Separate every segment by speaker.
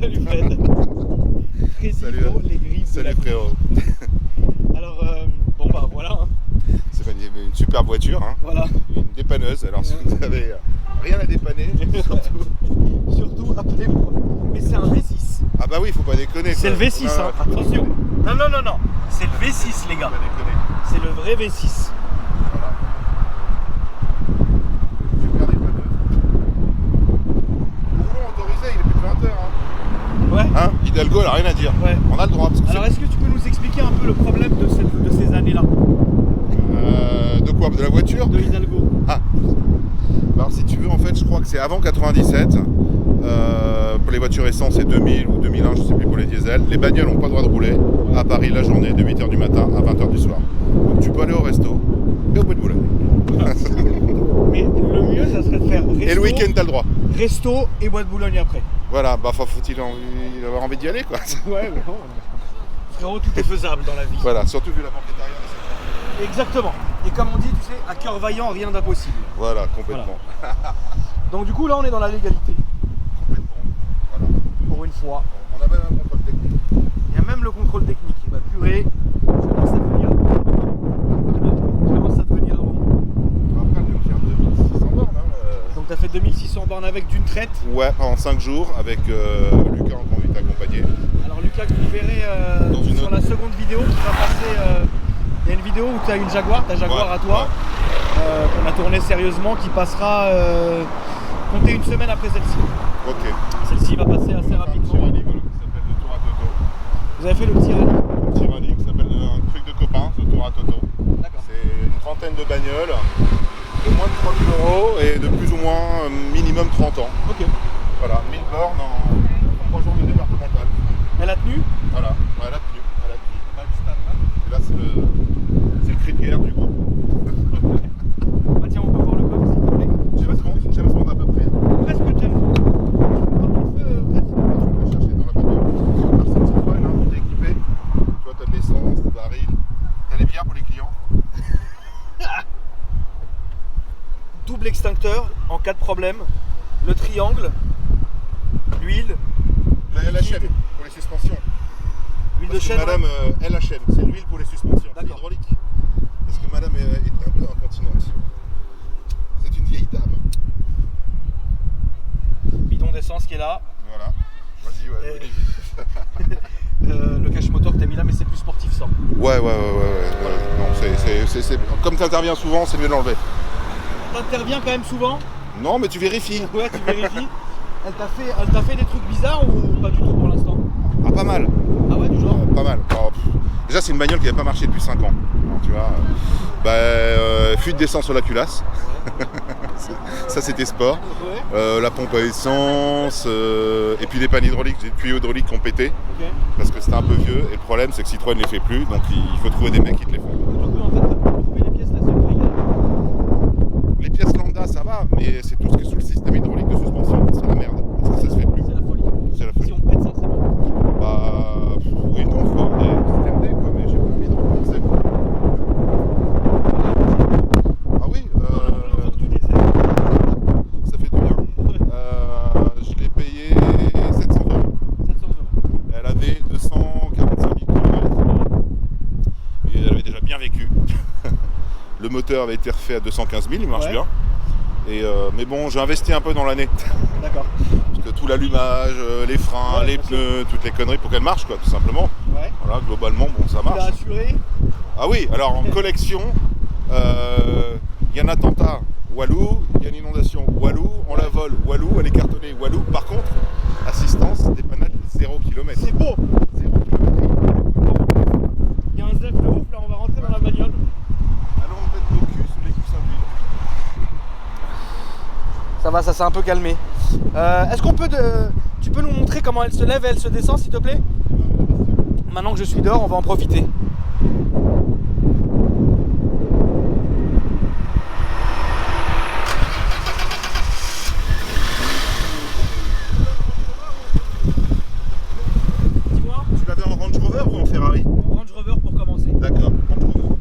Speaker 1: Salut Fred.
Speaker 2: Salut,
Speaker 1: les griffes de la
Speaker 2: salut frérot.
Speaker 1: Alors, bon bah voilà. Hein.
Speaker 2: C'est une superbe voiture, hein.
Speaker 1: Voilà.
Speaker 2: Une dépanneuse. Alors si vous avez rien à dépanner,
Speaker 1: Surtout, appelez-moi. Mais c'est un V6.
Speaker 2: ah bah oui, faut pas déconner.
Speaker 1: C'est
Speaker 2: quoi.
Speaker 1: le V6, hein.
Speaker 2: Faut pas
Speaker 1: Attention.
Speaker 2: déconner.
Speaker 1: Non. C'est le V6, les gars.
Speaker 2: Faut pas déconner.
Speaker 1: C'est le vrai V6.
Speaker 2: Voilà. Super dépanneuse. Roulant autorisé, il est plus de 20 heures. Hein.
Speaker 1: Ouais.
Speaker 2: Hein, Hidalgo, elle a rien à dire.
Speaker 1: Ouais.
Speaker 2: On a le droit. Parce que
Speaker 1: Alors, est-ce que tu peux nous expliquer un peu le problème de ces années-là
Speaker 2: de quoi? De la voiture?
Speaker 1: de Hidalgo?
Speaker 2: Ah. Alors si tu veux, en fait, je crois que c'est avant 97. Pour les voitures essence, c'est 2000 ou 2001, je sais plus pour les diesels. Les bagnoles n'ont pas le droit de rouler à Paris la journée de 8h du matin à 20h du soir. Donc tu peux aller au resto et au bout de Boulogne.
Speaker 1: Mais le mieux, ça serait de faire resto,
Speaker 2: Et le week-end, t'as le droit.
Speaker 1: resto et bois de Boulogne après.
Speaker 2: Voilà, bah faut-il avoir envie d'y aller, quoi.
Speaker 1: Ouais, mais non. Frérot, tout est faisable dans la vie.
Speaker 2: Voilà, surtout vu la banquette arrière.
Speaker 1: Exactement. Et comme on dit, tu sais, à cœur vaillant, rien d'impossible.
Speaker 2: Voilà, complètement.
Speaker 1: Donc du coup, là, on est dans la légalité.
Speaker 2: Complètement. Voilà.
Speaker 1: Pour une fois.
Speaker 2: On a même un contrôle technique.
Speaker 1: Il y a même le contrôle technique. Et bah purée, je commence à devenir bon.
Speaker 2: Après, on vient de faire 2600 bornes. Hein.
Speaker 1: Donc t'as fait 2600 bornes avec d'une traite.
Speaker 2: Ouais, pendant 5 jours avec Lucas en conduite accompagnée.
Speaker 1: Alors Lucas, que vous verrez
Speaker 2: Dans une
Speaker 1: sur
Speaker 2: autre.
Speaker 1: la seconde vidéo qui va passer. Il y a une vidéo où tu as une Jaguar, ta Jaguar
Speaker 2: Ouais,
Speaker 1: à toi, qu'on a tournée sérieusement, qui passera compter une semaine après celle-ci.
Speaker 2: Ok.
Speaker 1: Celle-ci va passer assez
Speaker 2: Un petit
Speaker 1: rapidement.
Speaker 2: rallye, voilà, qui s'appelle le Tour à Toto.
Speaker 1: Vous avez fait le petit rallye.
Speaker 2: Un petit rallye qui s'appelle un truc de copain, ce Tour à Toto.
Speaker 1: D'accord.
Speaker 2: C'est une trentaine de bagnoles, de moins de 3000 € et de plus ou moins minimum 30 ans.
Speaker 1: Ok.
Speaker 2: Voilà, 1000 bornes en 3 jours de départemental.
Speaker 1: Elle a tenu.
Speaker 2: Voilà, ouais, elle a tenu. Et là, c'est le cri de guerre du groupe.
Speaker 1: Bah tiens, on peut voir le code s'il te plaît.
Speaker 2: James Bond à peu près.
Speaker 1: Presque James Bond. Quand on fait presque.
Speaker 2: Je vais chercher dans la bagnole. Alors, c'est une Citroën, hein, tout est équipé. Tu vois, t'as de l'essence, des barils. T'as les bières pour les clients.
Speaker 1: Double extincteur en cas de problème. Le triangle. L'huile.
Speaker 2: La LHM pour les suspensions.
Speaker 1: L'huile de
Speaker 2: Parce que
Speaker 1: chêne.
Speaker 2: madame LHM, c'est l'huile pour les suspensions, c'est
Speaker 1: D'accord.
Speaker 2: hydraulique. Parce que madame est un peu incontinente. C'est une vieille dame.
Speaker 1: Bidon d'essence qui est là.
Speaker 2: Voilà. Vas-y, ouais.
Speaker 1: Et- le cache moteur que t'as mis là, mais c'est plus sportif ça.
Speaker 2: Ouais. Non, c'est comme t'interviens souvent, c'est mieux de l'enlever.
Speaker 1: T'interviens quand même souvent.
Speaker 2: Non, mais tu vérifies.
Speaker 1: Ouais, tu vérifies. Elle t'a fait des trucs bizarres ou pas du tout pour l'instant?
Speaker 2: Ah, pas mal.
Speaker 1: Ah ouais, du genre.
Speaker 2: Pas mal. Alors, déjà, c'est une bagnole qui n'avait pas marché depuis 5 ans. Tu vois. Fuite d'essence sur la culasse. Ça, c'était sport.
Speaker 1: Ouais.
Speaker 2: La pompe à essence, et puis les pannes hydrauliques, des tuyaux hydrauliques qui ont pété.
Speaker 1: Ok.
Speaker 2: Parce que c'était un peu vieux. Et le problème, c'est que Citroën ne les fait plus. Donc, il faut trouver des mecs qui te les font.
Speaker 1: Du coup, en fait, t'as pas trouvé les pièces là, c'est le prix.
Speaker 2: Les pièces lambda, ça va. Mais c'est tout ce qui est sous le système hydraulique de suspension. C'est la merde. Parce que ça se fait plus.
Speaker 1: C'est la folie.
Speaker 2: C'est la
Speaker 1: Si
Speaker 2: folie.
Speaker 1: on pète ça, c'est bon.
Speaker 2: Bah, oui, non, faut avoir des systèmes D, quoi, mais j'ai pas envie de recommencer. Ah oui,
Speaker 1: Du dessert.
Speaker 2: ça fait du bien. Je l'ai payé 700 €.
Speaker 1: 700 €.
Speaker 2: Elle avait 245 000 km. Et elle avait déjà bien vécu. Le moteur avait été refait à 215 000, il marche
Speaker 1: Ouais.
Speaker 2: bien. Et mais bon, j'ai investi un peu dans l'année.
Speaker 1: D'accord.
Speaker 2: Parce que tout l'allumage, les freins,
Speaker 1: Ouais,
Speaker 2: les
Speaker 1: bien sûr.
Speaker 2: pneus, toutes les conneries pour qu'elle marche, quoi, tout simplement.
Speaker 1: Ouais.
Speaker 2: Voilà, globalement, bon, ça
Speaker 1: Tu l'as
Speaker 2: marche.
Speaker 1: assuré.
Speaker 2: Ah oui, alors en collection, il y a un attentat, Walou, il y a une inondation, Walou, on la vole, Walou, elle est cartonnée, Walou. Par contre, assistance, dépannage 0 km.
Speaker 1: C'est beau.
Speaker 2: 0 km.
Speaker 1: Il y a un zef de ouf là, on va rentrer dans la bagnole.
Speaker 2: Allons mettre nos culs sous les coussins d'huile.
Speaker 1: Ça va, ça s'est un peu calmé. Est-ce qu'on peut tu peux nous montrer comment elle se lève et elle se descend s'il te plaît? Maintenant que je suis dehors, on va en profiter. Dis-moi,
Speaker 2: Tu l'avais en Range Rover ou en Ferrari?
Speaker 1: Range Rover pour commencer.
Speaker 2: D'accord, Range Rover.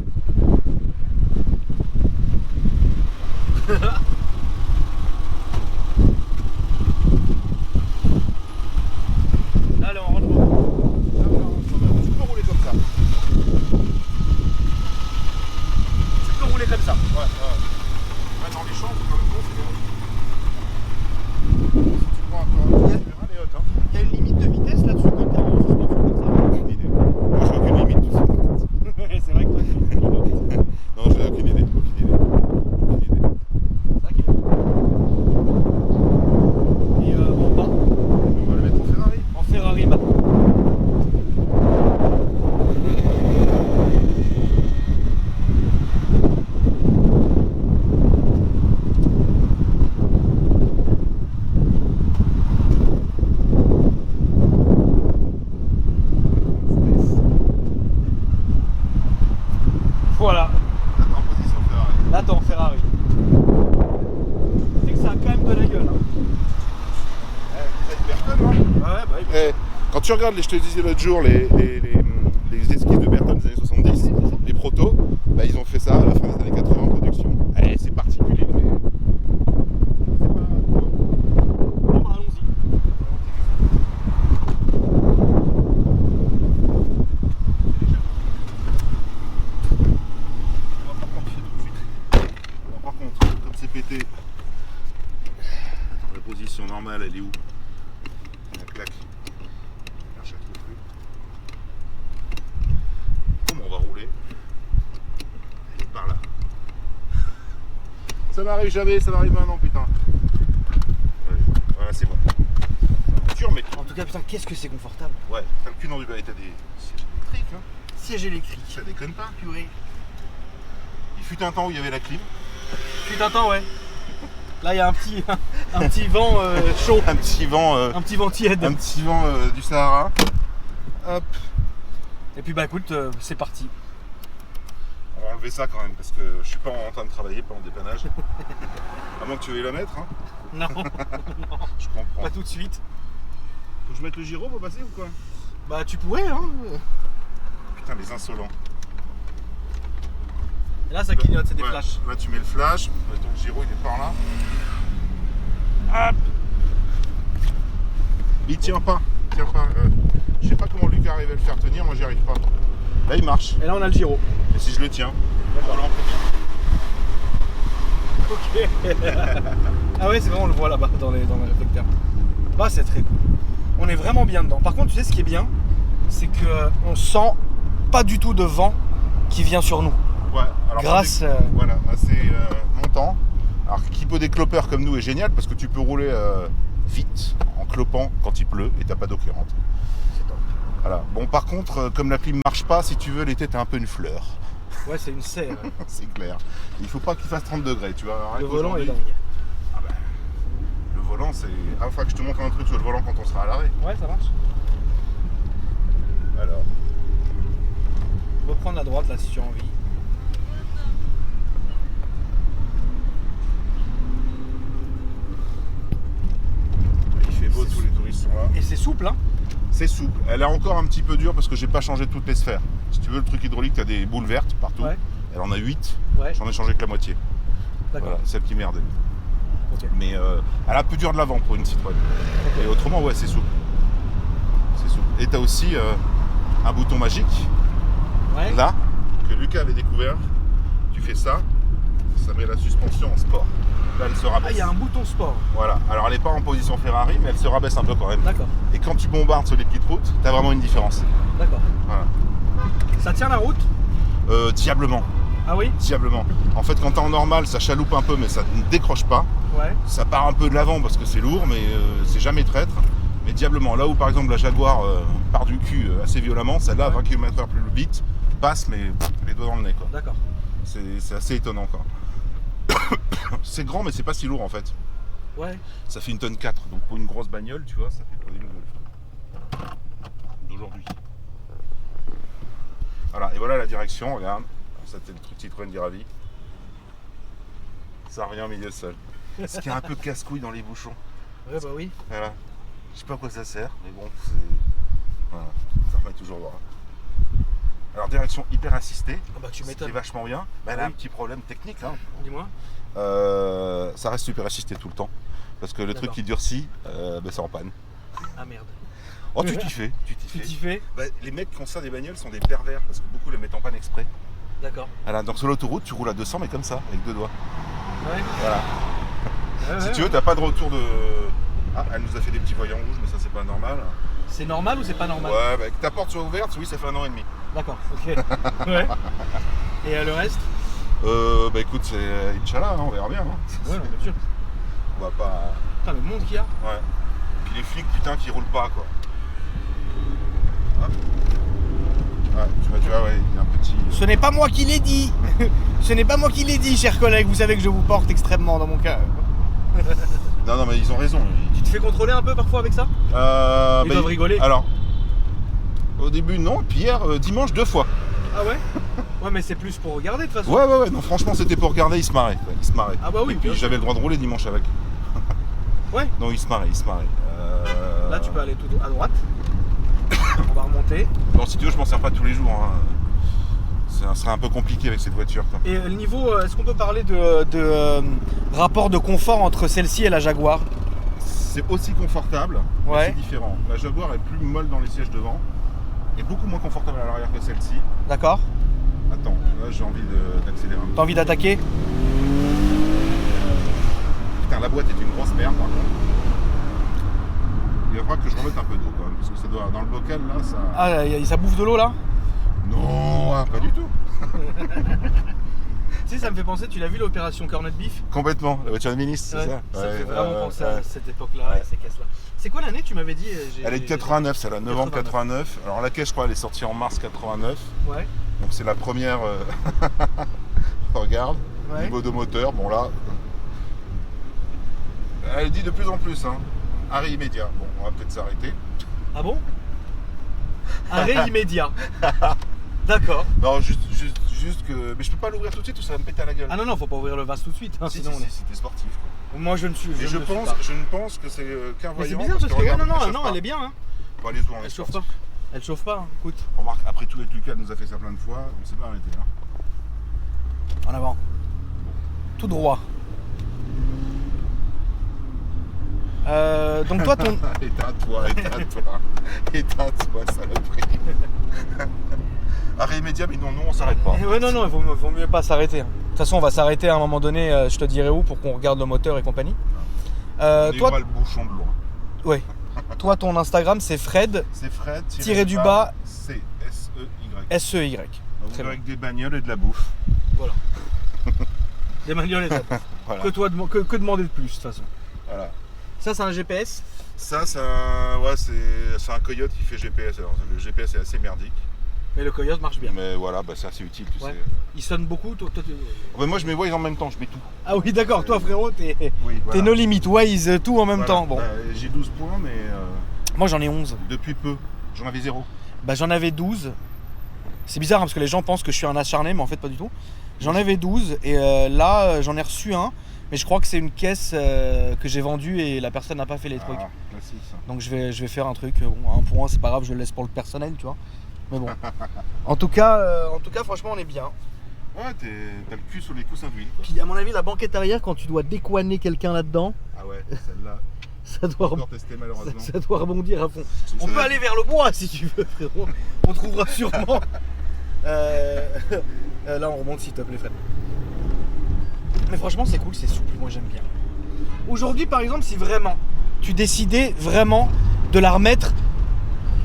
Speaker 1: bah oui.
Speaker 2: Eh, quand tu regardes, je te disais l'autre jour, les esquisses de Berton des années 70, les protos, bah, ils ont fait ça à la fin des années 80 en production. Eh, c'est particulier, mais c'est pas...
Speaker 1: Bon, bah allons-y.
Speaker 2: On va pas prendre tout de suite. Alors, par contre, comme c'est pété, la position normale, elle est où? La claque. Je ne trouve plus. Comment on va rouler? Elle est par là. Ça m'arrive jamais, ça m'arrive maintenant, putain. Ouais, voilà, c'est bon. Dur, mais
Speaker 1: En tout cas, putain, qu'est-ce que c'est confortable.
Speaker 2: ouais, t'as le cul dans du bail, t'as des sièges électriques, hein.
Speaker 1: Siège électrique.
Speaker 2: Ça déconne pas.
Speaker 1: Purée.
Speaker 2: Il fut un temps où il y avait la clim.
Speaker 1: Fut un temps, ouais. Là, il y a un petit vent chaud.
Speaker 2: Un petit vent,
Speaker 1: Un petit vent tiède.
Speaker 2: un petit vent du Sahara. Hop.
Speaker 1: Et puis, bah écoute, c'est parti.
Speaker 2: On va enlever ça quand même parce que je suis pas en train de travailler, pas en dépannage. À moins que tu veuilles la mettre, hein.
Speaker 1: Non,
Speaker 2: Je comprends.
Speaker 1: pas tout de suite.
Speaker 2: Faut que je mette le gyro pour passer ou quoi?
Speaker 1: Bah, tu pourrais, hein.
Speaker 2: Putain, les insolents.
Speaker 1: Et là, ça clignote, c'est des
Speaker 2: Ouais,
Speaker 1: flashs.
Speaker 2: là, tu mets le flash. Ton gyro, il est par là. Hop. Il tient pas. Il tient pas. Je sais pas comment Lucas arrive à le faire tenir. Moi, j'y arrive pas. Là, il marche.
Speaker 1: Et là, on a le gyro.
Speaker 2: Et si je le tiens?
Speaker 1: D'accord.
Speaker 2: Voilà, on peut bien.
Speaker 1: Ok. Ah ouais, c'est vrai, on le voit là-bas dans le réflecteur. Bah, c'est très cool. On est vraiment bien dedans. Par contre, tu sais ce qui est bien, c'est que on sent pas du tout de vent qui vient sur nous.
Speaker 2: Ouais, alors
Speaker 1: Grâce.
Speaker 2: voilà, assez montant. Alors qui peut des clopeurs comme nous est génial parce que tu peux rouler vite en clopant quand il pleut et t'as pas d'eau qui rentre.
Speaker 1: C'est top.
Speaker 2: Voilà. Bon par contre, comme la clim marche pas, si tu veux, l'été t'es un peu une fleur.
Speaker 1: Ouais, c'est une serre.
Speaker 2: C'est clair. Il faut pas qu'il fasse 30 degrés, tu vois. Alors,
Speaker 1: Le
Speaker 2: avec
Speaker 1: volant est
Speaker 2: aujourd'hui-
Speaker 1: dingue.
Speaker 2: Ah bah, le volant c'est. Ah, faut que je te montre un truc sur le volant quand on sera à l'arrêt.
Speaker 1: Ouais, ça marche.
Speaker 2: Alors.
Speaker 1: Reprendre à droite là si tu as envie.
Speaker 2: Il fait beau, tous les touristes sont là.
Speaker 1: Et c'est souple, hein.
Speaker 2: C'est souple. Elle est encore un petit peu dure parce que j'ai pas changé toutes les sphères. Si tu veux, le truc hydraulique, t'as des boules vertes partout.
Speaker 1: Ouais.
Speaker 2: Elle en a 8.
Speaker 1: Ouais,
Speaker 2: J'en ai changé que la moitié.
Speaker 1: d'accord.
Speaker 2: Voilà, celle qui merdait.
Speaker 1: Ok.
Speaker 2: Mais elle a plus dur de l'avant pour une Citroën. Et autrement, ouais, c'est souple. C'est souple. Et t'as aussi un bouton magique,
Speaker 1: Ouais.
Speaker 2: là, que Lucas avait découvert. Tu fais ça, ça met la suspension en sport. Là, elle se
Speaker 1: Ah,
Speaker 2: rabaisse.
Speaker 1: il y a un bouton sport.
Speaker 2: Voilà. Alors, elle n'est pas en position Ferrari, mais elle se rabaisse un peu quand même.
Speaker 1: D'accord,
Speaker 2: Et quand tu bombardes sur les petites routes, t'as vraiment une différence.
Speaker 1: d'accord.
Speaker 2: Voilà.
Speaker 1: Ça tient la route?
Speaker 2: Diablement.
Speaker 1: Ah oui?
Speaker 2: Diablement. En fait, quand t'es en normal, ça chaloupe un peu, mais ça ne décroche pas.
Speaker 1: Ouais.
Speaker 2: Ça part un peu de l'avant parce que c'est lourd, mais c'est jamais traître. Mais diablement, là où par exemple la Jaguar part du cul assez violemment, celle-là, à 20 km/h plus vite, passe, mais les doigts dans le nez, quoi.
Speaker 1: D'accord.
Speaker 2: C'est assez étonnant, quoi. C'est grand, mais c'est pas si lourd en fait.
Speaker 1: Ouais.
Speaker 2: Ça fait une tonne 4, donc pour une grosse bagnole, tu vois, ça fait poser une Golf d'aujourd'hui. Voilà, et voilà la direction, regarde. C'était le truc Citroën d'Iravi. Ça revient au milieu seul. Ce qui est un peu casse-couille dans les bouchons.
Speaker 1: Ouais, bah oui.
Speaker 2: Voilà. Je sais pas à quoi ça sert, mais bon, c'est. Voilà, ça remet toujours droit. Alors, direction hyper assistée,
Speaker 1: Ah bah tu
Speaker 2: ce qui est
Speaker 1: m'étonnes.
Speaker 2: vachement bien. Mais elle a
Speaker 1: Oui.
Speaker 2: un petit problème technique, hein.
Speaker 1: Dis-moi.
Speaker 2: Ça reste super assisté tout le temps. Parce que le truc
Speaker 1: D'accord.
Speaker 2: qui durcit, c'est en panne.
Speaker 1: Ah merde.
Speaker 2: Oh, tu t'y fais, tu t'y
Speaker 1: Tu
Speaker 2: fais.
Speaker 1: t'y fais?
Speaker 2: Bah, les mecs qui ont ça des bagnoles sont des pervers parce que beaucoup les mettent en panne exprès.
Speaker 1: D'accord.
Speaker 2: Voilà, donc sur l'autoroute, tu roules à 200, mais comme ça, avec 2 doigts.
Speaker 1: Ouais.
Speaker 2: Voilà.
Speaker 1: Ouais,
Speaker 2: Si
Speaker 1: ouais,
Speaker 2: tu veux,
Speaker 1: ouais.
Speaker 2: t'as pas de retour de. Ah, elle nous a fait des petits voyants rouges, mais ça, c'est pas normal.
Speaker 1: C'est normal ou c'est pas normal?
Speaker 2: Ouais, bah, que ta porte soit ouverte, oui, ça fait 1 an et demi.
Speaker 1: D'accord, ok. Ouais. Et le reste?
Speaker 2: Bah écoute, c'est Inch'Allah, hein, on verra bien. Hein.
Speaker 1: Ouais, non, bien sûr.
Speaker 2: On va pas.
Speaker 1: Putain, le monde qu'il y a.
Speaker 2: Ouais. Puis les flics, putain, qui roulent pas, quoi. Hop. Ouais, tu vois, ouais, il y a un petit.
Speaker 1: Ce n'est pas moi qui l'ai dit. Ce n'est pas moi qui l'ai dit, chers collègues. Vous savez que je vous porte extrêmement dans mon cœur.
Speaker 2: Non, non, mais ils ont raison.
Speaker 1: Tu te fais contrôler un peu parfois avec ça? Ils doivent rigoler.
Speaker 2: Alors, au début, non. Puis hier, dimanche, 2 fois.
Speaker 1: Ah ouais? Ouais, mais c'est plus pour regarder de toute façon.
Speaker 2: Ouais. Non, franchement, c'était pour regarder, ils se marraient. Ouais, ils se marraient.
Speaker 1: Ah bah oui,
Speaker 2: Et puis
Speaker 1: bien sûr.
Speaker 2: j'avais le droit de rouler dimanche avec.
Speaker 1: Ouais.
Speaker 2: Non, ils se marraient.
Speaker 1: Là, tu peux aller tout à droite. On va remonter.
Speaker 2: Bon, si tu veux, je m'en sers pas tous les jours. Hein. Ça serait un peu compliqué avec cette voiture. Quoi.
Speaker 1: Et le niveau, est-ce qu'on peut parler de rapport de confort entre celle-ci et la Jaguar?
Speaker 2: C'est aussi confortable, mais
Speaker 1: Ouais.
Speaker 2: c'est différent. La Jaguar est plus molle dans les sièges devant et beaucoup moins confortable à l'arrière que celle-ci.
Speaker 1: D'accord.
Speaker 2: Attends, là j'ai envie d'accélérer un peu.
Speaker 1: T'as envie d'attaquer?
Speaker 2: Putain, la boîte est une grosse merde par contre. Il va falloir que je remette un peu d'eau quand même, parce que ça doit, dans le bocal là, ça...
Speaker 1: Ah, ça bouffe de l'eau là?
Speaker 2: Non, hein, pas du tout.
Speaker 1: Tu sais, ça me fait penser, tu l'as vu l'opération Cornet Beef?
Speaker 2: Complètement, la voiture de ministre,
Speaker 1: Ouais,
Speaker 2: c'est ça.
Speaker 1: ça me
Speaker 2: Ouais,
Speaker 1: fait vraiment penser à
Speaker 2: ouais.
Speaker 1: cette époque-là,
Speaker 2: Ouais.
Speaker 1: et ces caisses-là. C'est quoi l'année, tu m'avais dit?
Speaker 2: Elle est de 89, celle-là, novembre 89. Alors la caisse, je crois, elle est sortie en mars 89.
Speaker 1: Ouais.
Speaker 2: Donc c'est la première... Regarde,
Speaker 1: Ouais.
Speaker 2: niveau de moteur, bon là... Elle dit de plus en plus, hein. Arrêt immédiat. Bon, on va peut-être s'arrêter.
Speaker 1: Ah bon? Arrêt immédiat. D'accord.
Speaker 2: Non, juste que... Mais je peux pas l'ouvrir tout de suite ou ça va me péter à la gueule.
Speaker 1: Ah non, non, faut pas ouvrir le vase tout de suite, hein,
Speaker 2: si,
Speaker 1: sinon
Speaker 2: si,
Speaker 1: on est...
Speaker 2: si, t'es sportif. Quoi.
Speaker 1: Moi je ne suis.
Speaker 2: Et je
Speaker 1: ne suis pas.
Speaker 2: ne pense que c'est qu'un
Speaker 1: Mais c'est
Speaker 2: voyant.
Speaker 1: bizarre parce que
Speaker 2: regarde,
Speaker 1: non,
Speaker 2: chauffe pas.
Speaker 1: elle est bien, hein.
Speaker 2: Bon, allez, toi, on est
Speaker 1: Elle chauffe pas.
Speaker 2: sportif.
Speaker 1: Elle chauffe pas, hein. Écoute.
Speaker 2: Remarque, après tout, avec Lucas nous a fait ça plein de fois, on s'est pas arrêté. Hein.
Speaker 1: En avant. Tout droit. Donc toi ton.
Speaker 2: Éteins-toi, éteins-toi, saloperie. Arrêt immédiat, mais non, on s'arrête pas.
Speaker 1: Ouais, non, non, vaut mieux pas s'arrêter. De toute façon, on va s'arrêter à un moment donné, je te dirai où pour qu'on regarde le moteur et compagnie.
Speaker 2: On
Speaker 1: Toi,
Speaker 2: le bouchon de loin.
Speaker 1: ouais. Toi, ton Instagram, c'est Fred
Speaker 2: C'est Fred
Speaker 1: tiré du bas
Speaker 2: C-S-E-Y.
Speaker 1: SEY.
Speaker 2: Donc
Speaker 1: Très
Speaker 2: avec des bagnoles et de la bouffe.
Speaker 1: Voilà. Des magnoles et des tapes.
Speaker 2: Voilà.
Speaker 1: Que demander de plus, de toute façon.
Speaker 2: Voilà.
Speaker 1: Ça, c'est un GPS.
Speaker 2: Ça, c'est un coyote qui fait GPS. Alors, le GPS est assez merdique.
Speaker 1: Mais le Coyote marche bien.
Speaker 2: Mais voilà, bah, c'est assez utile, tu
Speaker 1: Ouais.
Speaker 2: sais.
Speaker 1: Il sonne beaucoup.
Speaker 2: Ouais, moi, je mets Waze en même temps, je mets tout.
Speaker 1: Ah oui, d'accord. Toi, frérot, t'es
Speaker 2: Oui, voilà.
Speaker 1: no limit. Waze, tout en même
Speaker 2: Voilà.
Speaker 1: temps. Bon.
Speaker 2: Bah, j'ai 12 points, mais
Speaker 1: Moi, j'en ai 11.
Speaker 2: depuis peu. J'en avais 0.
Speaker 1: Bah, j'en avais 12. C'est bizarre hein, parce que les gens pensent que je suis un acharné, mais en fait, pas du tout. J'en avais 12 et là, j'en ai reçu un. Mais je crois que c'est une caisse que j'ai vendue et la personne n'a pas fait les trucs.
Speaker 2: Classique, ça.
Speaker 1: Donc je vais faire un truc. Bon, un point, c'est pas grave, je le laisse pour le personnel, tu vois. Mais bon. En tout cas, franchement, on est bien.
Speaker 2: Ouais, t'as le cul sur les coussins d'huile.
Speaker 1: Puis à mon avis, la banquette arrière, quand tu dois décoiner quelqu'un là-dedans,
Speaker 2: Ah ouais, celle-là.
Speaker 1: ça doit,
Speaker 2: Encore testé malheureusement.
Speaker 1: ça doit rebondir à fond. On
Speaker 2: Ça-
Speaker 1: peut aller vers le bois si tu veux, frérot. On trouvera sûrement. Là, on remonte s'il te plaît, Fred. Mais franchement, c'est cool, c'est souple. Moi, j'aime bien. Aujourd'hui, par exemple, si vraiment tu décidais vraiment de la remettre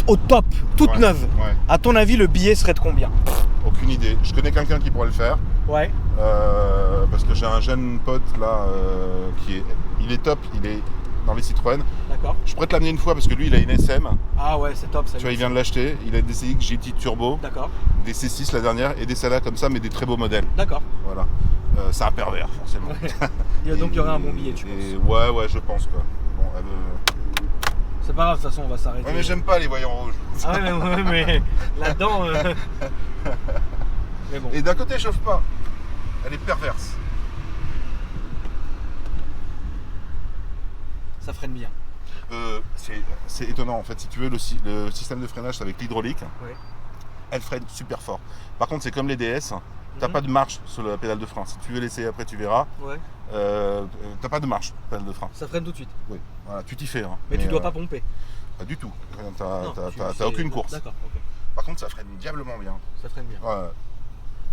Speaker 1: au top, toute
Speaker 2: Ouais,
Speaker 1: neuve,
Speaker 2: Ouais,
Speaker 1: à ton avis, le billet serait de combien?
Speaker 2: aucune idée. Je connais quelqu'un qui pourrait le faire.
Speaker 1: Ouais.
Speaker 2: Parce que j'ai un jeune pote là il est top, il est dans les Citroën.
Speaker 1: D'accord.
Speaker 2: Je pourrais te l'amener une fois parce que lui il a une SM.
Speaker 1: Ah ouais, c'est top ça.
Speaker 2: Tu vois, il vient de l'acheter. Il a des CX GT Turbo,
Speaker 1: D'accord.
Speaker 2: des C6 la dernière et des Sada comme ça, mais des très beaux modèles.
Speaker 1: D'accord.
Speaker 2: Voilà. C'est un pervers forcément.
Speaker 1: Donc il y aurait un bon billet, tu penses?
Speaker 2: Ouais, je pense quoi. Bon, elle veut-
Speaker 1: C'est pas grave, de toute façon, on va s'arrêter.
Speaker 2: Ouais, mais j'aime pas les voyants rouges.
Speaker 1: Ah ouais, mais là-dedans. Mais bon.
Speaker 2: Et d'un côté, elle chauffe pas. Elle est perverse.
Speaker 1: Ça freine bien.
Speaker 2: C'est étonnant en fait. Si tu veux, le système de freinage c'est avec l'hydraulique.
Speaker 1: Ouais.
Speaker 2: Elle freine super fort. Par contre, c'est comme les DS. T'as
Speaker 1: Mhm.
Speaker 2: pas de marche sur la pédale de frein. Si tu veux l'essayer après, tu verras.
Speaker 1: Ouais.
Speaker 2: T'as pas de marche, pédale de frein.
Speaker 1: Ça freine tout de suite.
Speaker 2: Oui, voilà, tu t'y fais. Hein.
Speaker 1: Mais tu dois pas pomper.
Speaker 2: Pas du tout.
Speaker 1: Non,
Speaker 2: T'as
Speaker 1: c'est-
Speaker 2: aucune course.
Speaker 1: D'accord, ok.
Speaker 2: Par contre, ça freine diablement bien.
Speaker 1: Ça freine bien.
Speaker 2: Ouais.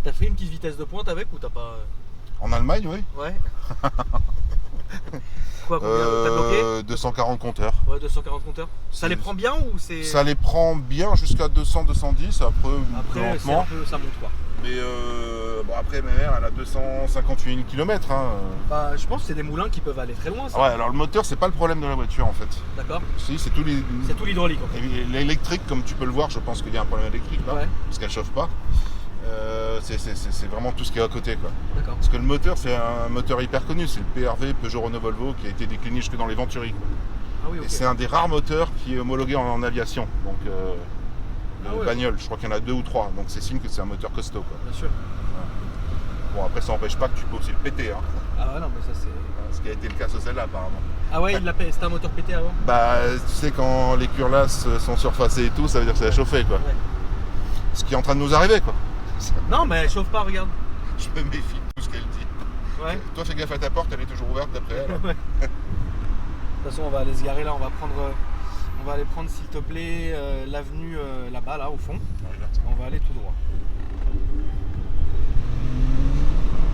Speaker 1: T'as fait une petite vitesse de pointe avec ou t'as pas.
Speaker 2: En Allemagne, oui.
Speaker 1: Ouais. Quoi, combien t'as bloqué
Speaker 2: 240 compteurs.
Speaker 1: Ouais, 240 compteurs. Ça
Speaker 2: C'est-
Speaker 1: les prend bien ou c'est.
Speaker 2: Ça les prend bien jusqu'à 200-210, après, plus
Speaker 1: Après, c'est un
Speaker 2: lentement.
Speaker 1: peu. Ça monte quoi.
Speaker 2: Mais bon, après, ma mère, elle a 258 km. Hein.
Speaker 1: Bah, je pense que c'est des moulins qui peuvent aller très loin, ça.
Speaker 2: Ouais, alors le moteur, c'est pas le problème de la voiture en fait.
Speaker 1: D'accord.
Speaker 2: Si, c'est tout les.
Speaker 1: C'est tout l'hydraulique en fait.
Speaker 2: Et l'électrique, comme tu peux le voir, je pense qu'il y a un problème électrique là,
Speaker 1: Ouais.
Speaker 2: parce qu'elle chauffe pas. C'est vraiment tout ce qui est à côté quoi.
Speaker 1: D'accord.
Speaker 2: Parce que le moteur, c'est un moteur hyper connu, c'est le PRV Peugeot Renault Volvo qui a été décliné jusque dans les Venturi. Quoi.
Speaker 1: Ah oui, ok.
Speaker 2: Et c'est un des rares moteurs qui est homologué en aviation. Donc le
Speaker 1: Ah ouais.
Speaker 2: bagnole, je crois qu'il y en a 2 ou 3, donc c'est signe que c'est un moteur costaud quoi.
Speaker 1: Bien sûr.
Speaker 2: Bon, après, ça n'empêche pas que tu peux aussi le péter. Hein.
Speaker 1: Ah ouais, non, mais ça c'est.
Speaker 2: Ce qui a été le cas sur celle-là, apparemment.
Speaker 1: Ah ouais, c'était un moteur pété avant.
Speaker 2: Bah, tu sais, quand les curlasses sont surfacées et tout, ça veut dire que ça a chauffé, quoi.
Speaker 1: Ouais.
Speaker 2: Ce qui est en train de nous arriver, quoi.
Speaker 1: Non, mais elle chauffe pas, regarde.
Speaker 2: Je me méfie de tout ce qu'elle dit.
Speaker 1: Ouais.
Speaker 2: Toi, fais gaffe à ta porte, elle est toujours ouverte d'après elle.
Speaker 1: Ouais. De toute façon, on va aller se garer là, on va aller prendre, s'il te plaît, l'avenue là-bas, là, au fond. On va aller tout droit.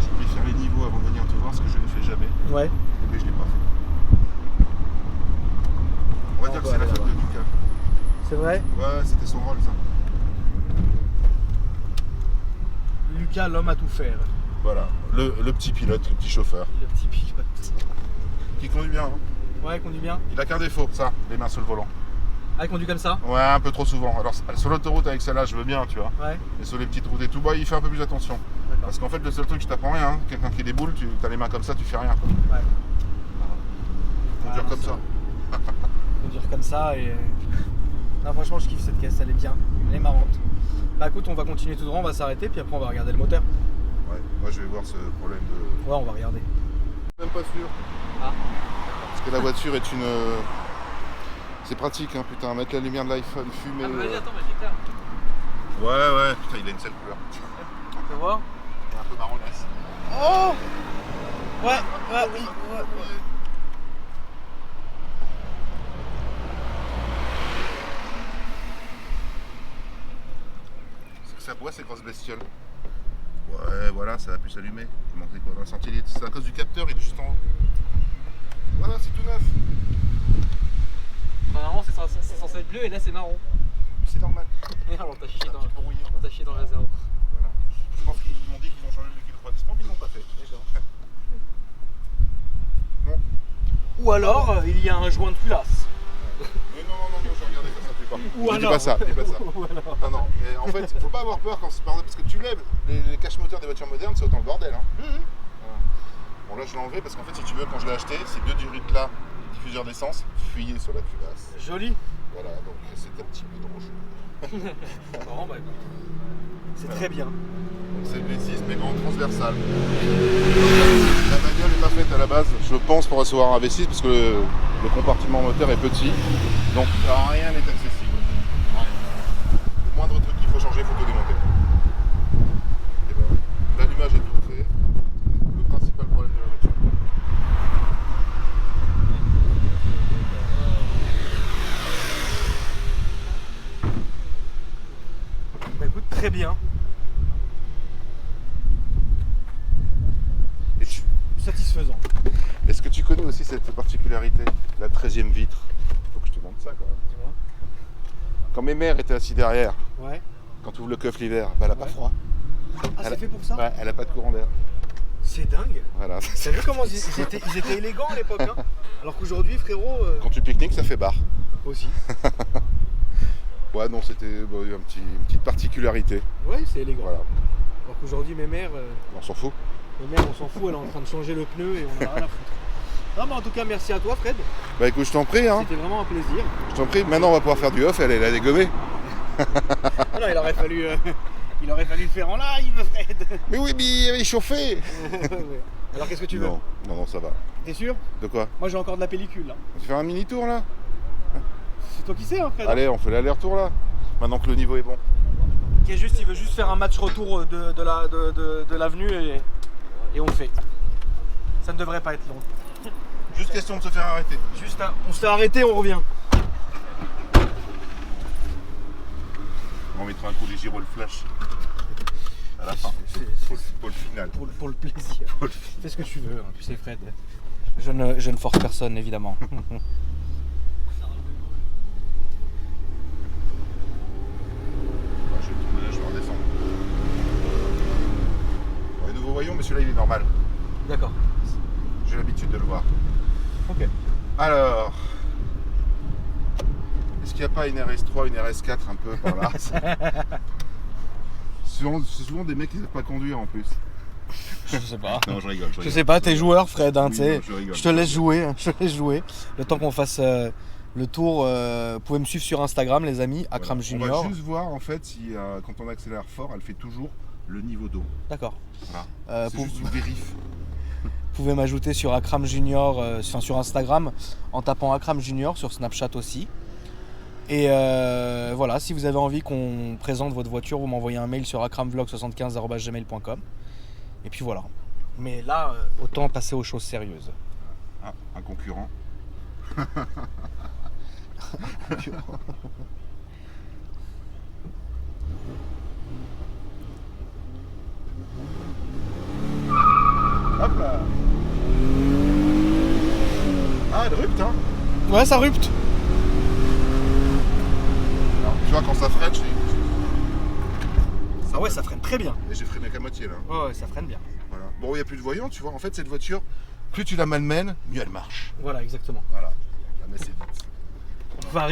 Speaker 2: Je voulais faire les niveaux avant de venir te voir, ce que je ne fais jamais.
Speaker 1: Ouais.
Speaker 2: Mais je l'ai pas fait. On va dire que c'est la faute de Lucas.
Speaker 1: C'est vrai?
Speaker 2: Ouais, c'était son rôle, ça.
Speaker 1: Lucas, l'homme à tout faire.
Speaker 2: Voilà, le petit pilote, le petit chauffeur.
Speaker 1: Le petit pilote.
Speaker 2: Qui conduit bien. Hein.
Speaker 1: Ouais, il conduit bien.
Speaker 2: Il a qu'un défaut, ça, les mains sur le volant.
Speaker 1: Ah, il conduit comme ça?
Speaker 2: Ouais, un peu trop souvent. Alors, sur l'autoroute avec celle-là, je veux bien, tu vois.
Speaker 1: Ouais.
Speaker 2: Mais sur les petites routes et tout, bah, il fait un peu plus attention.
Speaker 1: D'accord.
Speaker 2: Parce qu'en fait, le seul truc, je t'apprends rien. Hein. Quelqu'un qui déboule, tu as les mains comme ça, tu fais rien. Quoi.
Speaker 1: Ouais.
Speaker 2: Conduire comme ça.
Speaker 1: Conduire comme ça et. Non, franchement, je kiffe cette caisse, elle est bien. Elle est marrante. Bah écoute, on va continuer tout droit, on va s'arrêter, puis après on va regarder le moteur.
Speaker 2: Ouais, moi je vais voir ce problème de.
Speaker 1: Ouais, on va regarder.
Speaker 2: Même pas sûr.
Speaker 1: Ah.
Speaker 2: Parce que la voiture est une. C'est pratique, hein, putain, mettre la lumière de l'iPhone, fumer.
Speaker 1: Ah, bah, vas-y, attends, mais j'ai clair.
Speaker 2: Ouais, putain, il a une sale couleur.
Speaker 1: On peut voir?
Speaker 2: Il est un peu marronasse.
Speaker 1: Oh! Ouais, oui.
Speaker 2: C'est que ça boit ces grosses bestioles. Ouais, voilà, ça a pu s'allumer. Il manquait quoi, 20 centilitres. C'est à cause du capteur, il est juste en haut. Voilà, c'est tout neuf.
Speaker 1: Normalement, c'est censé être bleu et là, c'est marron.
Speaker 2: C'est normal.
Speaker 1: Merde, on t'a chié
Speaker 2: C'est un petit peu rouillé, quoi.
Speaker 1: dans le réservoir.
Speaker 2: Voilà. Je pense qu'ils m'ont dit qu'ils ont changé le liquide refroidissement, mais ils l'ont pas fait. Bon.
Speaker 1: Ou alors, il y a un joint de culasse.
Speaker 2: Mais non, j'ai regardé ça, ça fait pas.
Speaker 1: Ou
Speaker 2: Dis
Speaker 1: alors.
Speaker 2: pas ça, dis pas ça.
Speaker 1: Ou alors.
Speaker 2: Non, mais en fait, faut pas avoir peur quand c'est parce que tu lèves les caches moteurs des voitures modernes, c'est autant le bordel. Hein. Voilà. Bon, là je l'ai enlevé parce qu'en fait, si tu veux, quand je l'ai acheté, ces deux durites là, diffuseur d'essence, fuyaient sur la culasse.
Speaker 1: Joli.
Speaker 2: Voilà, donc c'est un petit peu dangereux.
Speaker 1: Bon, bah écoute. C'est très bien.
Speaker 2: Donc c'est le V6 mais en transversal. La bagnole n'est pas faite à la base, je pense, pour recevoir un V6 parce que le compartiment moteur est petit. Donc rien n'est accessible. Le moindre truc qu'il faut changer, il faut tout démonter. Et ben, l'allumage est tout fait. Le principal problème de la voiture.
Speaker 1: Bah écoute, très bien.
Speaker 2: Et tu-
Speaker 1: Satisfaisant.
Speaker 2: Est-ce que tu connais aussi cette particularité, la 13e vitre? Faut que je te montre ça quand même.
Speaker 1: Dis-moi.
Speaker 2: Quand mes mères étaient assis derrière,
Speaker 1: Ouais.
Speaker 2: quand tu ouvres le coffre l'hiver, bah, elle a pas
Speaker 1: Ouais.
Speaker 2: froid.
Speaker 1: Ah,
Speaker 2: Elle
Speaker 1: c'est
Speaker 2: a-
Speaker 1: fait pour ça?
Speaker 2: Ouais, elle a pas de courant d'air.
Speaker 1: C'est dingue.
Speaker 2: Voilà.
Speaker 1: T'as vu comment ils étaient élégants à l'époque, hein? Alors qu'aujourd'hui, frérot,
Speaker 2: Quand tu pique-niques, ça fait barre.
Speaker 1: aussi.
Speaker 2: Ouais, non, c'était une petite particularité.
Speaker 1: Ouais, c'est élégant.
Speaker 2: Voilà,
Speaker 1: Alors qu'aujourd'hui, mes mères,
Speaker 2: on s'en fout.
Speaker 1: on s'en fout, elle est en train de changer le pneu et on en a rien à foutre. Non, mais en tout cas, merci à toi, Fred.
Speaker 2: Bah écoute, je t'en prie, hein.
Speaker 1: C'était vraiment un plaisir.
Speaker 2: Je t'en prie. Maintenant, on va pouvoir faire du off, elle est dégommée.
Speaker 1: Ah non, il aurait fallu le faire en live, Fred.
Speaker 2: Mais oui, mais il avait chauffé.
Speaker 1: Ouais. Alors, qu'est-ce que tu veux?
Speaker 2: Non, ça va.
Speaker 1: T'es sûr?
Speaker 2: De quoi?
Speaker 1: Moi, j'ai encore de la pellicule, là.
Speaker 2: On va faire un mini tour là?
Speaker 1: C'est toi qui sais, hein, Fred.
Speaker 2: Allez, on fait l'aller-retour là. Maintenant que le niveau est bon.
Speaker 1: Il veut juste faire un match retour de l'avenue et on le fait. Ça ne devrait pas être long.
Speaker 2: Juste question de se faire arrêter.
Speaker 1: On se fait arrêter, on revient.
Speaker 2: On mettra un coup les gyros flash. À la fin. Pour le final.
Speaker 1: Pour le plaisir. Fais ce que tu veux, hein, tu sais, Fred. Je ne force personne, évidemment.
Speaker 2: Je vais tourner là, je vais redescendre. Bon, les nouveaux voyons, mais celui-là il est normal.
Speaker 1: D'accord.
Speaker 2: J'ai l'habitude de le voir.
Speaker 1: Ok.
Speaker 2: Alors, est-ce qu'il n'y a pas une RS3, une RS4 un peu par là? C'est souvent des mecs qui ne savent pas conduire en plus.
Speaker 1: Je sais pas.
Speaker 2: Non, je rigole.
Speaker 1: Je sais pas, t'es joueur, Fred, hein,
Speaker 2: Oui,
Speaker 1: tu sais.
Speaker 2: non, je rigole.
Speaker 1: Je te laisse jouer, hein, je te laisse jouer. Le temps qu'on fasse le tour, vous pouvez me suivre sur Instagram, les amis, Akram
Speaker 2: On
Speaker 1: Junior.
Speaker 2: va juste voir en fait si quand on accélère fort, elle fait toujours le niveau d'eau.
Speaker 1: D'accord.
Speaker 2: Voilà. C'est
Speaker 1: Pour-
Speaker 2: juste une vérif.
Speaker 1: Vous pouvez m'ajouter sur Akram Junior, enfin sur Instagram, en tapant Akram Junior, sur Snapchat aussi. Et voilà, si vous avez envie qu'on présente votre voiture, vous m'envoyez un mail sur akramvlog75@gmail.com. Et puis voilà. Mais là, autant passer aux choses sérieuses.
Speaker 2: Ah, un concurrent. Hop là. Ah, elle rupte, hein.
Speaker 1: Ouais, ça rupte.
Speaker 2: Alors, tu vois, quand ça freine,
Speaker 1: Ah ouais, ça freine très bien.
Speaker 2: et j'ai freiné qu'à moitié là.
Speaker 1: Ouais, ça freine bien.
Speaker 2: Voilà. Bon, il n'y a plus de voyant, tu vois. En fait, cette voiture, plus tu la malmènes, mieux elle marche.
Speaker 1: Voilà, exactement.
Speaker 2: Voilà. La messe est dite.
Speaker 1: On va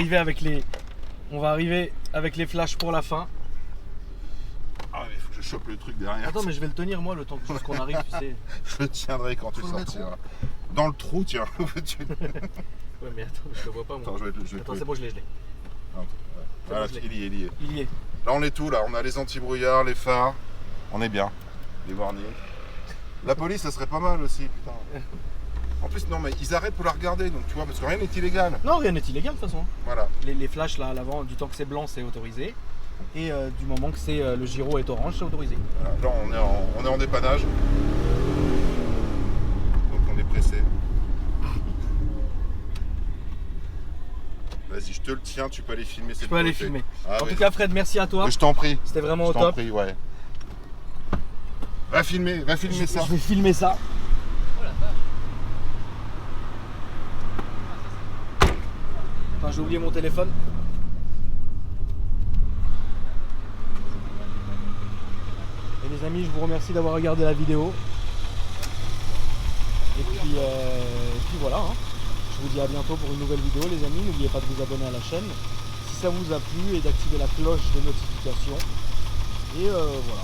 Speaker 1: arriver avec les flashs pour la fin.
Speaker 2: Ah, mais il faut que je chope le truc derrière.
Speaker 1: Attends, mais je vais le tenir moi le temps qu'on arrive, tu sais.
Speaker 2: Je le tiendrai quand tu
Speaker 1: Faut le mettre
Speaker 2: sortiras. Dans le trou, tiens.
Speaker 1: Ouais, mais attends, je le vois pas moi.
Speaker 2: Attends, je vais
Speaker 1: Attends, c'est bon, je l'ai.
Speaker 2: Voilà,
Speaker 1: bon, je l'ai.
Speaker 2: il y est, il y est.
Speaker 1: Il y est.
Speaker 2: Là, on est tout, là. On a les anti-brouillards, les phares. On est bien. Les warnings. La police, ça serait pas mal aussi, putain. En plus, non, mais ils arrêtent pour la regarder, donc tu vois, parce que rien n'est illégal.
Speaker 1: Non, rien n'est illégal de toute façon.
Speaker 2: Voilà.
Speaker 1: Les flashs là à l'avant, du temps que c'est blanc, c'est autorisé. Et du moment que c'est le gyro est orange, c'est autorisé.
Speaker 2: Voilà. Là, on est en dépannage. Donc, on est pressé. Vas-y, je te le tiens, tu peux aller filmer cette
Speaker 1: Je peux aller
Speaker 2: beauté.
Speaker 1: filmer.
Speaker 2: Ah,
Speaker 1: En
Speaker 2: vas-y.
Speaker 1: tout cas, Fred, merci à toi.
Speaker 2: Mais je t'en prie.
Speaker 1: C'était vraiment
Speaker 2: Je
Speaker 1: au
Speaker 2: t'en
Speaker 1: top.
Speaker 2: prie, ouais. Va filmer ça.
Speaker 1: Je vais filmer ça. Attends, j'ai oublié mon téléphone. Et les amis, je vous remercie d'avoir regardé la vidéo. Et puis voilà. Hein. Je vous dis à bientôt pour une nouvelle vidéo, les amis. N'oubliez pas de vous abonner à la chaîne si ça vous a plu et d'activer la cloche de notification. Et voilà.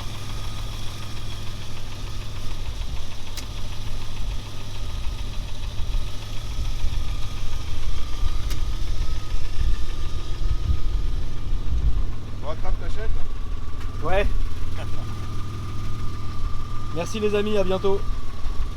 Speaker 2: On rattrape ta chaîne.
Speaker 1: Ouais. Merci les amis, à bientôt.